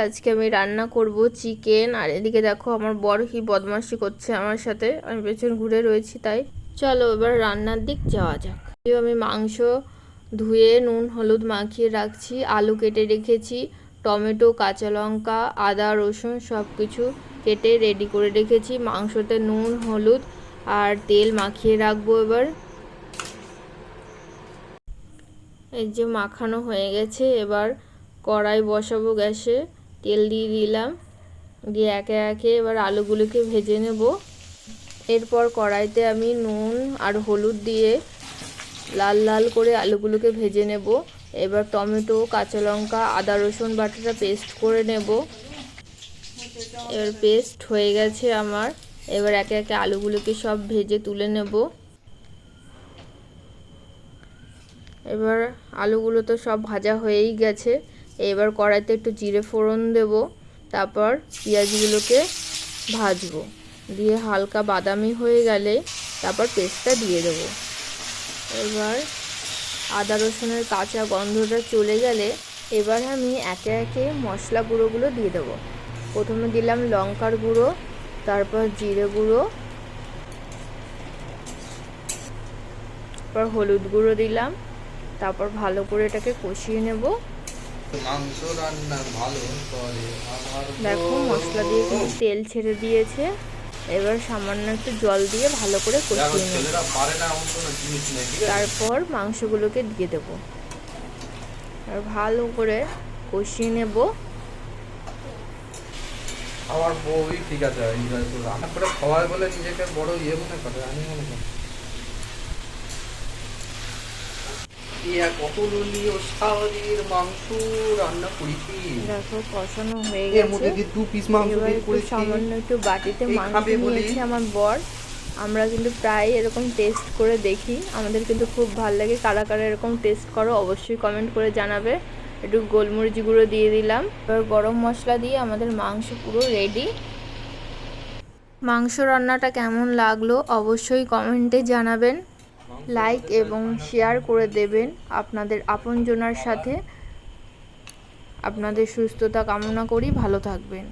আজকে আমি রান্না করব চিকেন। আর এদিকে দেখো আমার বর কি বদমাশি করছে আমার সাথে, আমি পেছন ঘুরে রয়েছি। তাই চলো এবার রান্নার দিক যাওয়া যাক। আমি মাংস ধুয়ে নুন হলুদ মাখিয়ে রাখছি, আলু কেটে রেখেছি, টমেটো কাঁচা লঙ্কা আদা রসুন সব কিছু কেটে রেডি করে রেখেছি। মাংসতে নুন হলুদ আর তেল মাখিয়ে রাখবো। এবার এই যে মাখানো হয়ে গেছে, এবার কড়াই বসাবো গ্যাসে, তেল দিয়ে দিলাম, দিয়ে একে একে এবার আলুগুলোকে ভেজে নেব। এরপর কড়াইতে আমি নুন আর হলুদ দিয়ে লাল লাল করে আলুগুলোকে ভেজে নেব। এবার টমেটো কাঁচা লঙ্কা আদা রসুন বাটাটা পেস্ট করে নেব। এবার পেস্ট হয়ে গেছে আমার, এবার একে একে আলুগুলোকে সব ভেজে তুলে নেব। এবার আলুগুলো তো সব ভাজা হয়েই গেছে, এবার কড়াইতে একটু জিরে ফোড়ন দেব, তারপর পেঁয়াজগুলোকে ভাজবো, দিয়ে হালকা বাদামি হয়ে গেলে তারপর পেস্টটা দিয়ে দেবো। এবার আদা রসুনের কাঁচা গন্ধটা চলে গেলে এবার আমি একে একে মশলা গুঁড়োগুলো দিয়ে দেবো। প্রথমে দিলাম লঙ্কার গুঁড়ো, তারপর জিরে গুঁড়ো, তারপর হলুদ গুঁড়ো দিলাম, তারপর ভালো করে এটাকে কষিয়ে নেব। মাংস রান্না ভালো করে দেখো মশলা দিয়ে কিন্তু তেল ছেড়ে দিয়েছে, এবার সামান্য একটু জল দিয়ে ভালো করে কষিয়ে নেব। তারপর মাংসগুলোকে দিয়ে দেবো আর ভালো করে কষিয়ে নেব। আমার বউই ঠিক আছে, রান্না করে খাওয়ায় বলে নিজেকে বড় মনে করে, আমি মনে করি দেখো কষানো হয়ে গেছে, এবার সামান্য একটু বাটিতে মাংস নিয়েছি আমার বর। আমরা কিন্তু প্রায় এরকম টেস্ট করে দেখি, আমাদের কিন্তু খুব ভালো লাগে। কারা কারা এরকম টেস্ট করো অবশ্যই কমেন্ট করে জানাবে। একটু গোলমরিচ গুঁড়ো দিয়ে দিলাম, এবার গরম মশলা দিয়ে আমাদের মাংস পুরো রেডি। মাংস রান্নাটা কেমন লাগলো অবশ্যই কমেন্টে জানাবেন, লাইক এবং শেয়ার করে দেবেন আপনাদের আপনজনের সাথে। আপনাদের সুস্থতা কামনা করি, ভালো থাকবেন।